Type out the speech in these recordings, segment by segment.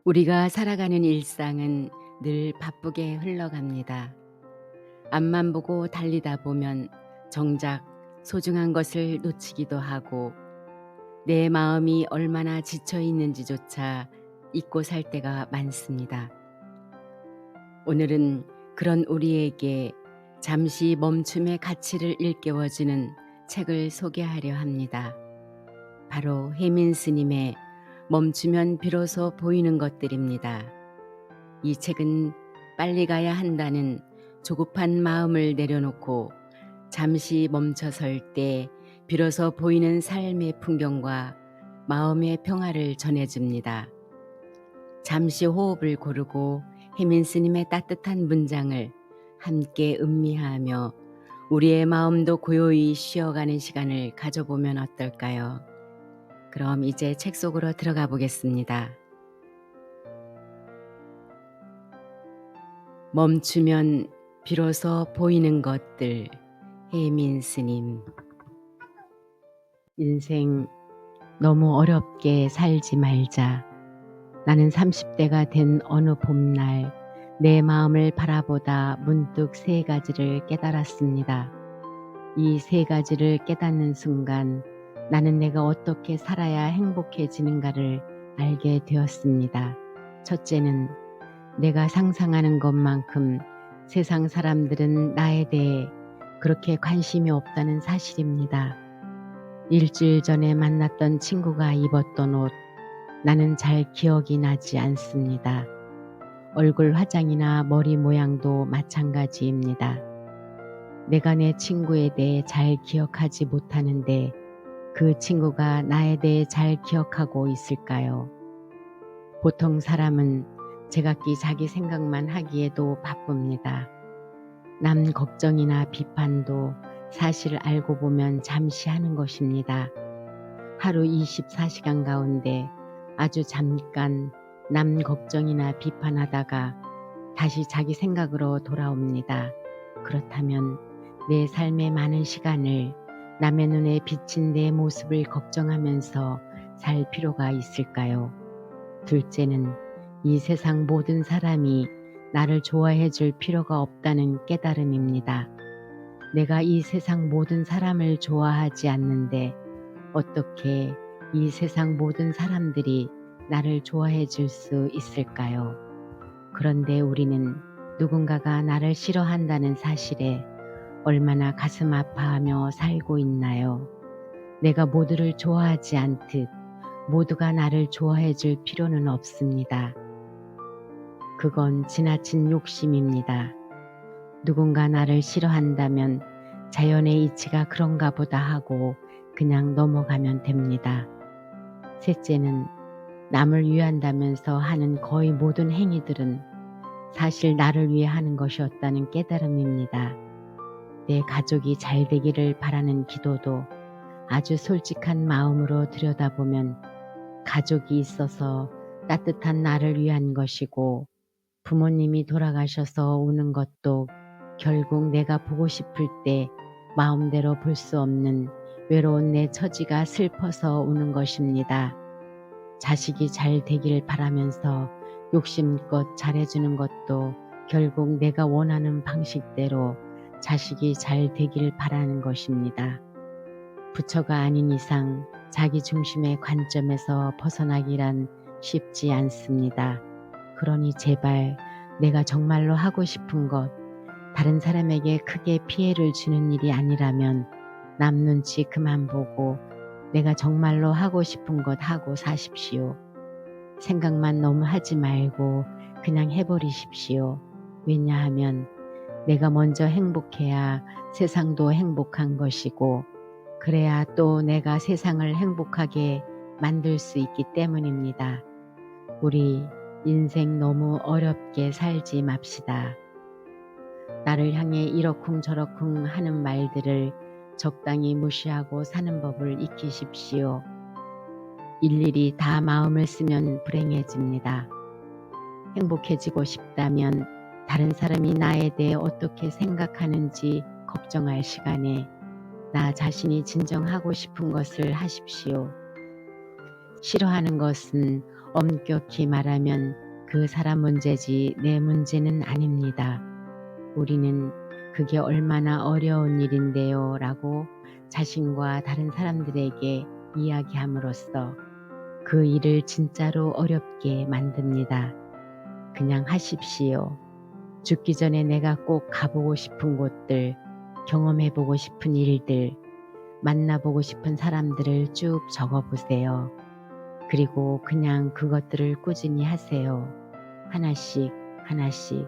우리가 살아가는 일상은 늘 바쁘게 흘러갑니다. 앞만 보고 달리다 보면 정작 소중한 것을 놓치기도 하고 내 마음이 얼마나 지쳐 있는지조차 잊고 살 때가 많습니다. 오늘은 그런 우리에게 잠시 멈춤의 가치를 일깨워주는 책을 소개하려 합니다. 바로 혜민 스님의 멈추면 비로소 보이는 것들입니다. 이 책은 빨리 가야 한다는 조급한 마음을 내려놓고 잠시 멈춰설 때 비로소 보이는 삶의 풍경과 마음의 평화를 전해줍니다. 잠시 호흡을 고르고 혜민 스님의 따뜻한 문장을 함께 음미하며 우리의 마음도 고요히 쉬어가는 시간을 가져보면 어떨까요? 그럼 이제 책 속으로 들어가 보겠습니다. 멈추면 비로소 보이는 것들, 혜민 스님. 인생 너무 어렵게 살지 말자. 나는 30대가 된 어느 봄날 내 마음을 바라보다 문득 세 가지를 깨달았습니다. 이 세 가지를 깨닫는 순간 나는 내가 어떻게 살아야 행복해지는가를 알게 되었습니다. 첫째는 내가 상상하는 것만큼 세상 사람들은 나에 대해 그렇게 관심이 없다는 사실입니다. 일주일 전에 만났던 친구가 입었던 옷, 나는 잘 기억이 나지 않습니다. 얼굴 화장이나 머리 모양도 마찬가지입니다. 내가 내 친구에 대해 잘 기억하지 못하는데 그 친구가 나에 대해 잘 기억하고 있을까요? 보통 사람은 제각기 자기 생각만 하기에도 바쁩니다. 남 걱정이나 비판도 사실 알고 보면 잠시 하는 것입니다. 하루 24시간 가운데 아주 잠깐 남 걱정이나 비판하다가 다시 자기 생각으로 돌아옵니다. 그렇다면 내 삶의 많은 시간을 남의 눈에 비친 내 모습을 걱정하면서 살 필요가 있을까요? 둘째는 이 세상 모든 사람이 나를 좋아해 줄 필요가 없다는 깨달음입니다. 내가 이 세상 모든 사람을 좋아하지 않는데 어떻게 이 세상 모든 사람들이 나를 좋아해 줄 수 있을까요? 그런데 우리는 누군가가 나를 싫어한다는 사실에 얼마나 가슴 아파하며 살고 있나요? 내가 모두를 좋아하지 않듯 모두가 나를 좋아해 줄 필요는 없습니다. 그건 지나친 욕심입니다. 누군가 나를 싫어한다면 자연의 이치가 그런가 보다 하고 그냥 넘어가면 됩니다. 셋째는 남을 위한다면서 하는 거의 모든 행위들은 사실 나를 위해 하는 것이었다는 깨달음입니다. 내 가족이 잘 되기를 바라는 기도도 아주 솔직한 마음으로 들여다보면 가족이 있어서 따뜻한 나를 위한 것이고 부모님이 돌아가셔서 우는 것도 결국 내가 보고 싶을 때 마음대로 볼 수 없는 외로운 내 처지가 슬퍼서 우는 것입니다. 자식이 잘 되길 바라면서 욕심껏 잘해주는 것도 결국 내가 원하는 방식대로 자식이 잘 되길 바라는 것입니다. 부처가 아닌 이상 자기 중심의 관점에서 벗어나기란 쉽지 않습니다. 그러니 제발 내가 정말로 하고 싶은 것, 다른 사람에게 크게 피해를 주는 일이 아니라면 남 눈치 그만 보고 내가 정말로 하고 싶은 것 하고 사십시오. 생각만 너무 하지 말고 그냥 해버리십시오. 왜냐하면 내가 먼저 행복해야 세상도 행복한 것이고 그래야 또 내가 세상을 행복하게 만들 수 있기 때문입니다. 우리 인생 너무 어렵게 살지 맙시다. 나를 향해 이러쿵저러쿵 하는 말들을 적당히 무시하고 사는 법을 익히십시오. 일일이 다 마음을 쓰면 불행해집니다. 행복해지고 싶다면 다른 사람이 나에 대해 어떻게 생각하는지 걱정할 시간에 나 자신이 진정 하고 싶은 것을 하십시오. 싫어하는 것은 엄격히 말하면 그 사람 문제지 내 문제는 아닙니다. 우리는 그게 얼마나 어려운 일인데요 라고 자신과 다른 사람들에게 이야기함으로써 그 일을 진짜로 어렵게 만듭니다. 그냥 하십시오. 죽기 전에 내가 꼭 가보고 싶은 곳들, 경험해보고 싶은 일들, 만나보고 싶은 사람들을 쭉 적어보세요. 그리고 그냥 그것들을 꾸준히 하세요. 하나씩 하나씩.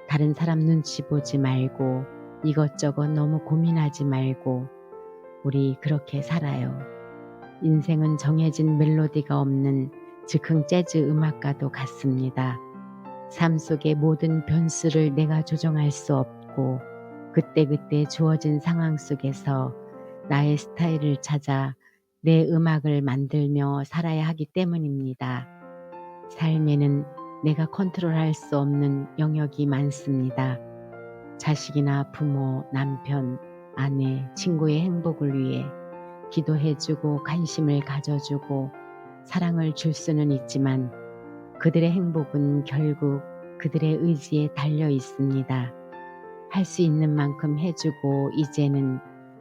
다른 사람 눈치 보지 말고 이것저것 너무 고민하지 말고 우리 그렇게 살아요. 인생은 정해진 멜로디가 없는 즉흥 재즈 음악과도 같습니다. 삶 속의 모든 변수를 내가 조정할 수 없고 그때그때 주어진 상황 속에서 나의 스타일을 찾아 내 음악을 만들며 살아야 하기 때문입니다. 삶에는 내가 컨트롤할 수 없는 영역이 많습니다. 자식이나 부모, 남편, 아내, 친구의 행복을 위해 기도해주고 관심을 가져주고 사랑을 줄 수는 있지만 그들의 행복은 결국 그들의 의지에 달려 있습니다. 할 수 있는 만큼 해주고 이제는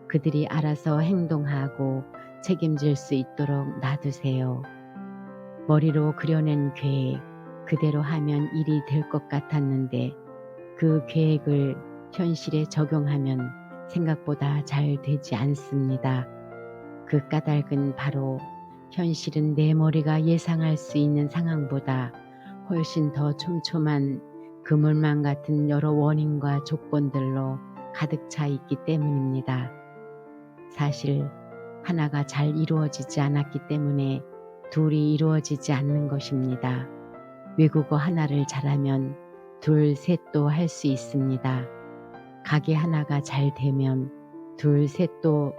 그들이 알아서 행동하고 책임질 수 있도록 놔두세요. 머리로 그려낸 계획, 그대로 하면 일이 될 것 같았는데 그 계획을 현실에 적용하면 생각보다 잘 되지 않습니다. 그 까닭은 바로 현실은 내 머리가 예상할 수 있는 상황보다 훨씬 더 촘촘한 그물망 같은 여러 원인과 조건들로 가득 차 있기 때문입니다. 사실 하나가 잘 이루어지지 않았기 때문에 둘이 이루어지지 않는 것입니다. 외국어 하나를 잘하면 둘, 셋도 할 수 있습니다. 가게 하나가 잘 되면 둘, 셋도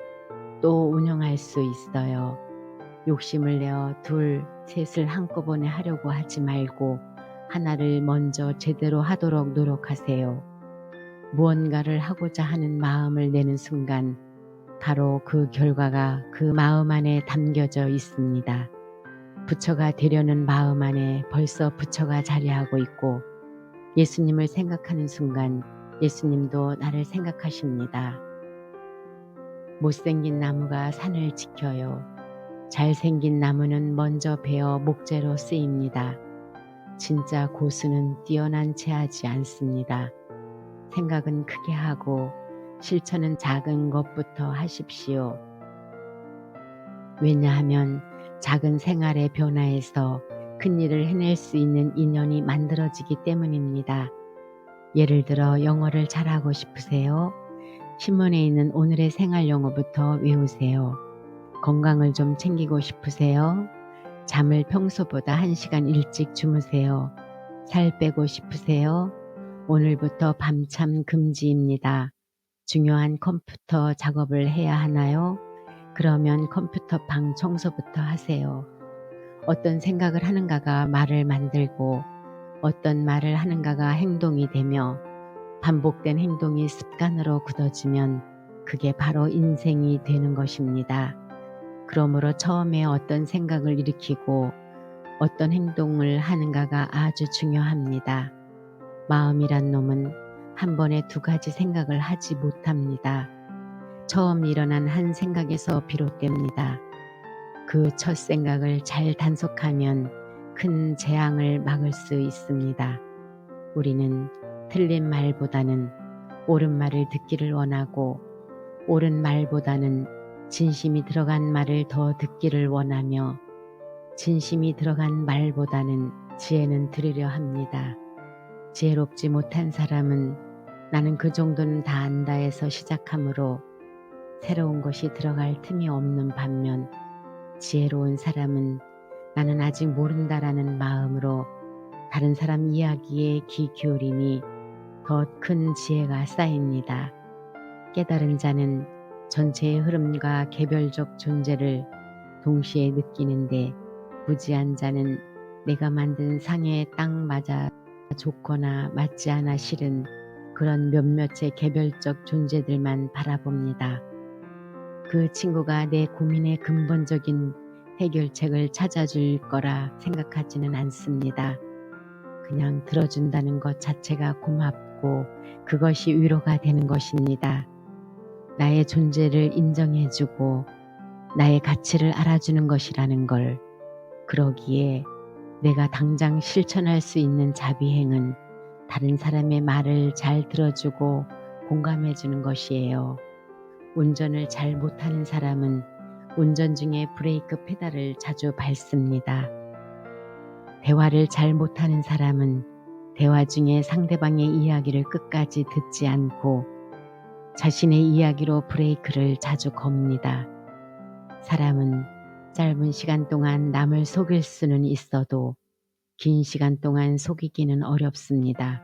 또 운영할 수 있어요. 욕심을 내어 둘, 셋을 한꺼번에 하려고 하지 말고 하나를 먼저 제대로 하도록 노력하세요. 무언가를 하고자 하는 마음을 내는 순간 바로 그 결과가 그 마음 안에 담겨져 있습니다. 부처가 되려는 마음 안에 벌써 부처가 자리하고 있고 예수님을 생각하는 순간 예수님도 나를 생각하십니다. 못생긴 나무가 산을 지켜요. 잘생긴 나무는 먼저 베어 목재로 쓰입니다. 진짜 고수는 뛰어난 채 하지 않습니다. 생각은 크게 하고 실천은 작은 것부터 하십시오. 왜냐하면 작은 생활의 변화에서 큰 일을 해낼 수 있는 인연이 만들어지기 때문입니다. 예를 들어 영어를 잘하고 싶으세요? 신문에 있는 오늘의 생활 용어부터 외우세요. 건강을 좀 챙기고 싶으세요? 잠을 평소보다 1시간 일찍 주무세요. 살 빼고 싶으세요? 오늘부터 밤참 금지입니다. 중요한 컴퓨터 작업을 해야 하나요? 그러면 컴퓨터 방 청소부터 하세요. 어떤 생각을 하는가가 말을 만들고 어떤 말을 하는가가 행동이 되며 반복된 행동이 습관으로 굳어지면 그게 바로 인생이 되는 것입니다. 그러므로 처음에 어떤 생각을 일으키고 어떤 행동을 하는가가 아주 중요합니다. 마음이란 놈은 한 번에 2가지 생각을 하지 못합니다. 처음 일어난 한 생각에서 비롯됩니다. 그 첫 생각을 잘 단속하면 큰 재앙을 막을 수 있습니다. 우리는 틀린 말보다는 옳은 말을 듣기를 원하고 옳은 말보다는 진심이 들어간 말을 더 듣기를 원하며 진심이 들어간 말보다는 지혜는 들으려 합니다. 지혜롭지 못한 사람은 나는 그 정도는 다 안다에서 시작하므로 새로운 것이 들어갈 틈이 없는 반면 지혜로운 사람은 나는 아직 모른다라는 마음으로 다른 사람 이야기에 귀 기울이니 더 큰 지혜가 쌓입니다. 깨달은 자는 전체의 흐름과 개별적 존재를 동시에 느끼는데 무지한 자는 내가 만든 상에 딱 맞아 좋거나 맞지 않아 싫은 그런 몇몇의 개별적 존재들만 바라봅니다. 그 친구가 내 고민의 근본적인 해결책을 찾아줄 거라 생각하지는 않습니다. 그냥 들어준다는 것 자체가 고맙고 그것이 위로가 되는 것입니다. 나의 존재를 인정해주고 나의 가치를 알아주는 것이라는 걸, 그러기에 내가 당장 실천할 수 있는 자비행은 다른 사람의 말을 잘 들어주고 공감해주는 것이에요. 운전을 잘 못하는 사람은 운전 중에 브레이크 페달을 자주 밟습니다. 대화를 잘 못하는 사람은 대화 중에 상대방의 이야기를 끝까지 듣지 않고 자신의 이야기로 브레이크를 자주 겁니다. 사람은 짧은 시간 동안 남을 속일 수는 있어도 긴 시간 동안 속이기는 어렵습니다.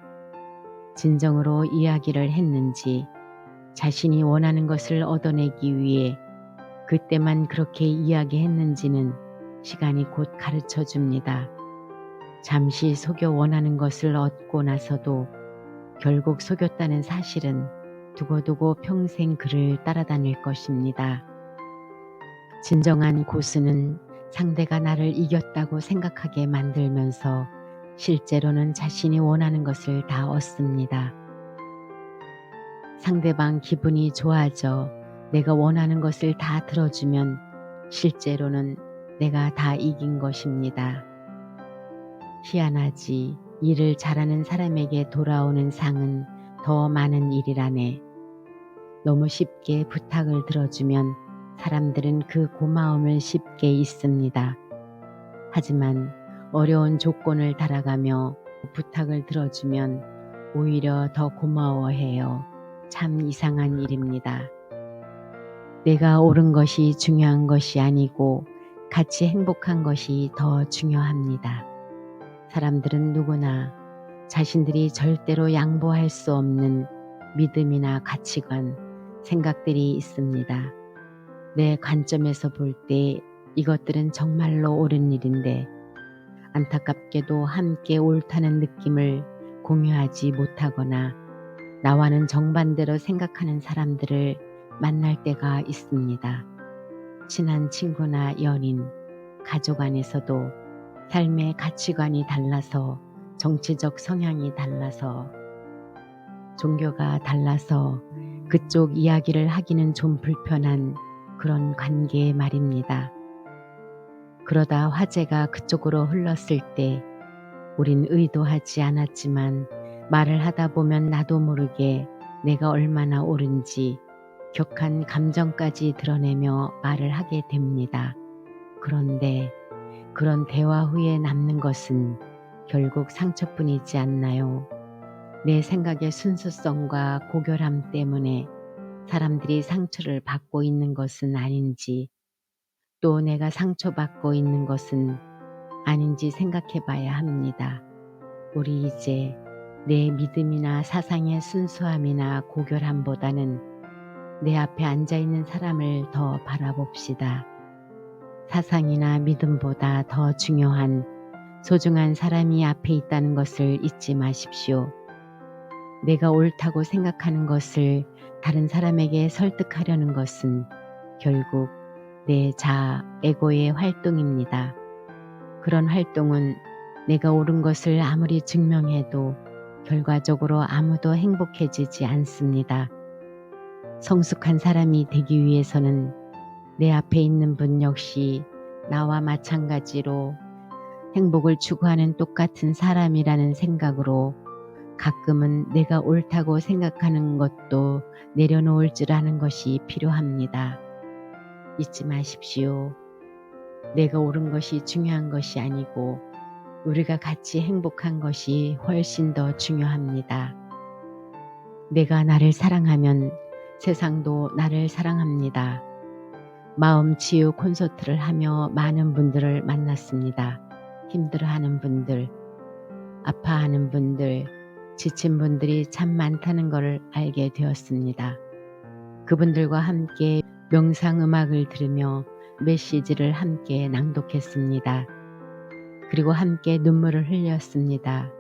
진정으로 이야기를 했는지, 자신이 원하는 것을 얻어내기 위해 그때만 그렇게 이야기했는지는 시간이 곧 가르쳐 줍니다. 잠시 속여 원하는 것을 얻고 나서도 결국 속였다는 사실은 두고두고 평생 그를 따라다닐 것입니다. 진정한 고수는 상대가 나를 이겼다고 생각하게 만들면서 실제로는 자신이 원하는 것을 다 얻습니다. 상대방 기분이 좋아져 내가 원하는 것을 다 들어주면 실제로는 내가 다 이긴 것입니다. 희한하지, 일을 잘하는 사람에게 돌아오는 상은 더 많은 일이라네. 너무 쉽게 부탁을 들어주면 사람들은 그 고마움을 쉽게 잊습니다. 하지만 어려운 조건을 달아가며 부탁을 들어주면 오히려 더 고마워해요. 참 이상한 일입니다. 내가 옳은 것이 중요한 것이 아니고 같이 행복한 것이 더 중요합니다. 사람들은 누구나 자신들이 절대로 양보할 수 없는 믿음이나 가치관, 생각들이 있습니다. 내 관점에서 볼 때 이것들은 정말로 옳은 일인데 안타깝게도 함께 옳다는 느낌을 공유하지 못하거나 나와는 정반대로 생각하는 사람들을 만날 때가 있습니다. 친한 친구나 연인, 가족 안에서도 삶의 가치관이 달라서, 정치적 성향이 달라서, 종교가 달라서 그쪽 이야기를 하기는 좀 불편한 그런 관계 말입니다. 그러다 화제가 그쪽으로 흘렀을 때 우린 의도하지 않았지만 말을 하다 보면 나도 모르게 내가 얼마나 옳은지 격한 감정까지 드러내며 말을 하게 됩니다. 그런데 그런 대화 후에 남는 것은 결국 상처뿐이지 않나요? 내 생각의 순수성과 고결함 때문에 사람들이 상처를 받고 있는 것은 아닌지, 또 내가 상처받고 있는 것은 아닌지 생각해 봐야 합니다. 우리 이제 내 믿음이나 사상의 순수함이나 고결함보다는 내 앞에 앉아있는 사람을 더 바라봅시다. 사상이나 믿음보다 더 중요한 소중한 사람이 앞에 있다는 것을 잊지 마십시오. 내가 옳다고 생각하는 것을 다른 사람에게 설득하려는 것은 결국 내 자아, 에고의 활동입니다. 그런 활동은 내가 옳은 것을 아무리 증명해도 결과적으로 아무도 행복해지지 않습니다. 성숙한 사람이 되기 위해서는 내 앞에 있는 분 역시 나와 마찬가지로 행복을 추구하는 똑같은 사람이라는 생각으로 가끔은 내가 옳다고 생각하는 것도 내려놓을 줄 아는 것이 필요합니다. 잊지 마십시오. 내가 옳은 것이 중요한 것이 아니고 우리가 같이 행복한 것이 훨씬 더 중요합니다. 내가 나를 사랑하면 세상도 나를 사랑합니다. 마음 치유 콘서트를 하며 많은 분들을 만났습니다. 힘들어하는 분들, 아파하는 분들, 지친 분들이 참 많다는 것을 알게 되었습니다. 그분들과 함께 명상음악을 들으며 메시지를 함께 낭독했습니다. 그리고 함께 눈물을 흘렸습니다.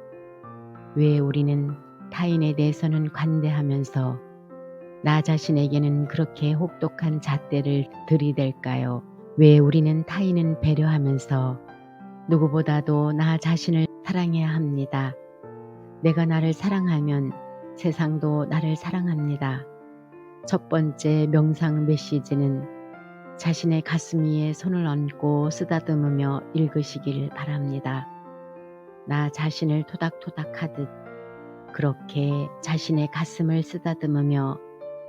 왜 우리는 타인에 대해서는 관대하면서 나 자신에게는 그렇게 혹독한 잣대를 들이댈까요? 왜 우리는 타인은 배려하면서 누구보다도 나 자신을 사랑해야 합니다. 내가 나를 사랑하면 세상도 나를 사랑합니다. 첫 번째 명상 메시지는 자신의 가슴 위에 손을 얹고 쓰다듬으며 읽으시길 바랍니다. 나 자신을 토닥토닥 하듯 그렇게 자신의 가슴을 쓰다듬으며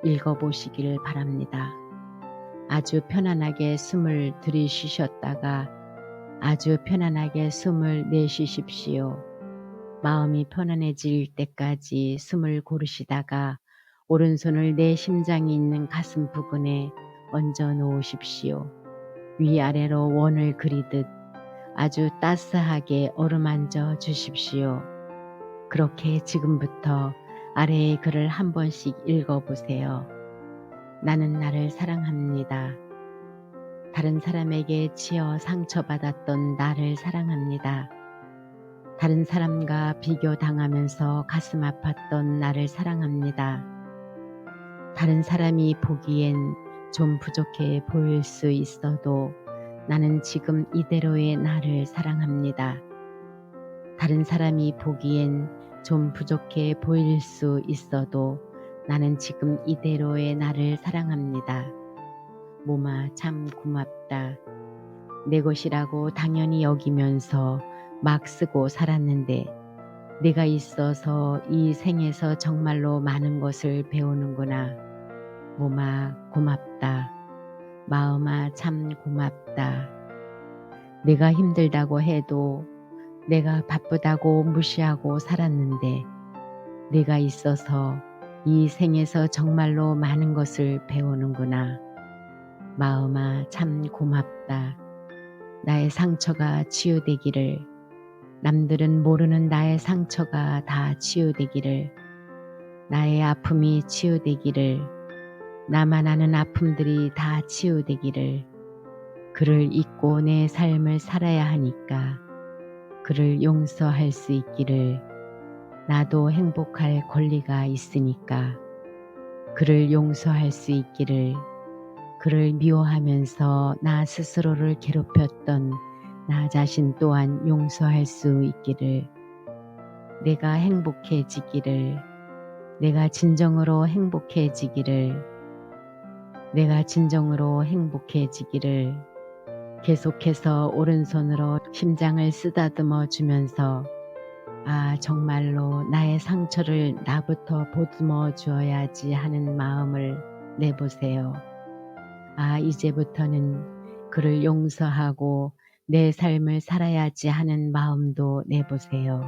읽어보시길 바랍니다. 아주 편안하게 숨을 들이쉬셨다가 아주 편안하게 숨을 내쉬십시오. 마음이 편안해질 때까지 숨을 고르시다가 오른손을 내 심장이 있는 가슴 부근에 얹어 놓으십시오. 위아래로 원을 그리듯 아주 따스하게 어루만져 주십시오. 그렇게 지금부터 아래의 글을 한 번씩 읽어보세요. 나는 나를 사랑합니다. 다른 사람에게 치여 상처받았던 나를 사랑합니다. 다른 사람과 비교당하면서 가슴 아팠던 나를 사랑합니다. 다른 사람이 보기엔 좀 부족해 보일 수 있어도 나는 지금 이대로의 나를 사랑합니다. 다른 사람이 보기엔 좀 부족해 보일 수 있어도 나는 지금 이대로의 나를 사랑합니다. 몸아 참 고맙다. 내 것이라고 당연히 여기면서 막 쓰고 살았는데 네가 있어서 이 생에서 정말로 많은 것을 배우는구나. 몸아 고맙다. 마음아 참 고맙다. 내가 힘들다고 해도 내가 바쁘다고 무시하고 살았는데 네가 있어서 이 생에서 정말로 많은 것을 배우는구나. 마음아 참 고맙다. 나의 상처가 치유되기를, 남들은 모르는 나의 상처가 다 치유되기를, 나의 아픔이 치유되기를, 나만 아는 아픔들이 다 치유되기를, 그를 잊고 내 삶을 살아야 하니까 그를 용서할 수 있기를, 나도 행복할 권리가 있으니까 그를 용서할 수 있기를, 그를 미워하면서 나 스스로를 괴롭혔던 나 자신 또한 용서할 수 있기를, 내가 행복해지기를, 내가 진정으로 행복해지기를, 내가 진정으로 행복해지기를, 계속해서 오른손으로 심장을 쓰다듬어 주면서 아 정말로 나의 상처를 나부터 보듬어 주어야지 하는 마음을 내보세요. 아 이제부터는 그를 용서하고 내 삶을 살아야지 하는 마음도 내보세요.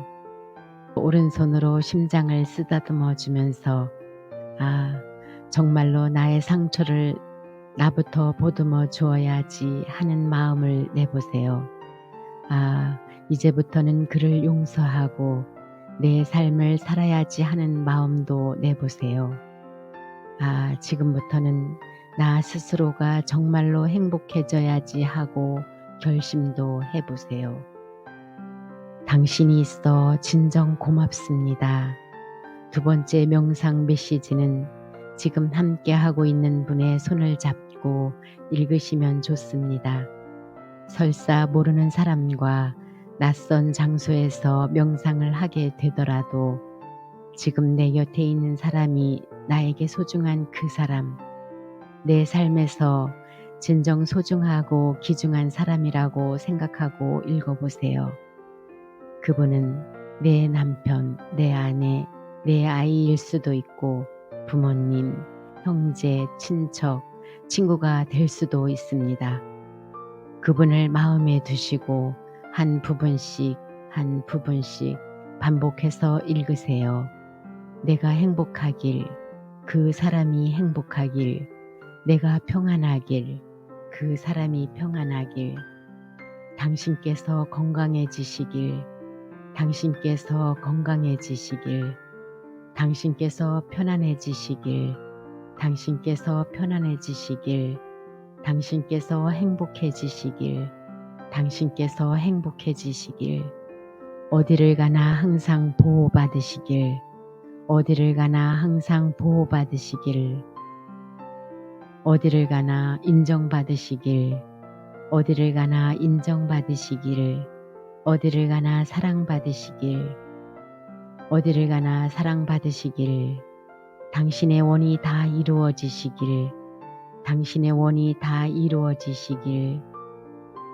오른손으로 심장을 쓰다듬어 주면서 아 정말로 나의 상처를 나부터 보듬어 주어야지 하는 마음을 내보세요. 아 이제부터는 그를 용서하고 내 삶을 살아야지 하는 마음도 내보세요. 아 지금부터는 나 스스로가 정말로 행복해져야지 하고 결심도 해보세요. 당신이 있어 진정 고맙습니다. 두 번째 명상 메시지는 지금 함께 하고 있는 분의 손을 잡고 읽으시면 좋습니다. 설사 모르는 사람과 낯선 장소에서 명상을 하게 되더라도 지금 내 곁에 있는 사람이 나에게 소중한 그 사람, 내 삶에서 진정 소중하고 귀중한 사람이라고 생각하고 읽어보세요. 그분은 내 남편, 내 아내, 내 아이일 수도 있고 부모님, 형제, 친척, 친구가 될 수도 있습니다. 그분을 마음에 두시고 한 부분씩 한 부분씩 반복해서 읽으세요. 내가 행복하길, 그 사람이 행복하길, 내가 평안하길, 그 사람이 평안하길, 당신께서 건강해지시길, 당신께서 건강해지시길, 당신께서 편안해지시길, 당신께서 편안해지시길, 당신께서 행복해지시길, 당신께서 행복해지시길, 어디를 가나 항상 보호받으시길, 어디를 가나 항상 보호받으시길, 어디를 가나 인정받으시길, 어디를 가나 인정받으시기를, 어디를 가나 사랑받으시길, 어디를 가나 사랑받으시길, 당신의 원이 다 이루어지시길, 당신의 원이 다 이루어지시길.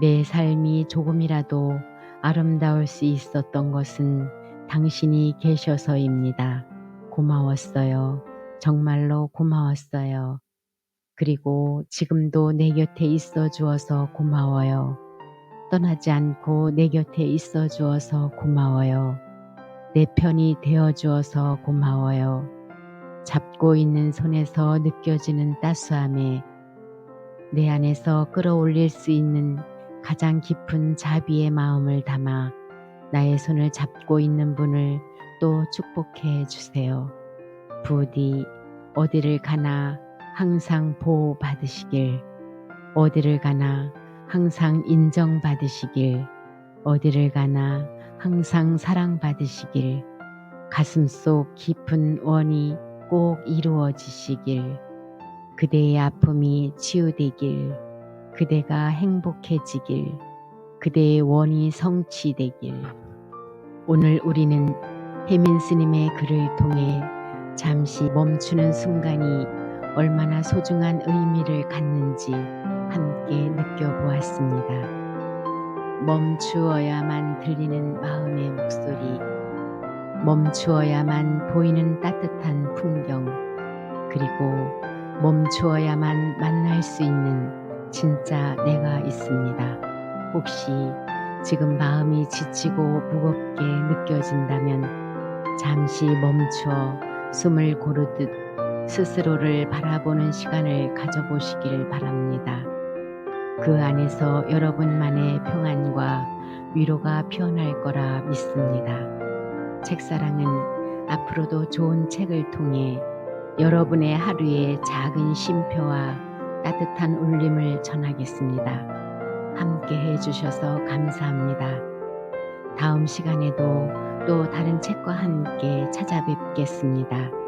내 삶이 조금이라도 아름다울 수 있었던 것은 당신이 계셔서입니다. 고마웠어요. 정말로 고마웠어요. 그리고 지금도 내 곁에 있어 주어서 고마워요. 떠나지 않고 내 곁에 있어 주어서 고마워요. 내 편이 되어 주어서 고마워요. 잡고 있는 손에서 느껴지는 따스함에 내 안에서 끌어올릴 수 있는 가장 깊은 자비의 마음을 담아 나의 손을 잡고 있는 분을 또 축복해 주세요. 부디 어디를 가나 항상 보호받으시길, 어디를 가나 항상 인정받으시길, 어디를 가나 항상 사랑받으시길, 가슴속 깊은 원이 꼭 이루어지시길, 그대의 아픔이 치유되길, 그대가 행복해지길, 그대의 원이 성취되길. 오늘 우리는 혜민 스님의 글을 통해 잠시 멈추는 순간이 얼마나 소중한 의미를 갖는지 함께 느껴보았습니다. 멈추어야만 들리는 마음의 목소리, 멈추어야만 보이는 따뜻한 풍경, 그리고 멈추어야만 만날 수 있는 진짜 내가 있습니다. 혹시 지금 마음이 지치고 무겁게 느껴진다면 잠시 멈추어 숨을 고르듯 스스로를 바라보는 시간을 가져보시길 바랍니다. 그 안에서 여러분만의 평안과 위로가 피어날 거라 믿습니다. 책사랑은 앞으로도 좋은 책을 통해 여러분의 하루에 작은 쉼표와 따뜻한 울림을 전하겠습니다. 함께 해주셔서 감사합니다. 다음 시간에도 또 다른 책과 함께 찾아뵙겠습니다.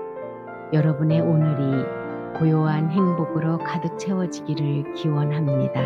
여러분의 오늘이 고요한 행복으로 가득 채워지기를 기원합니다.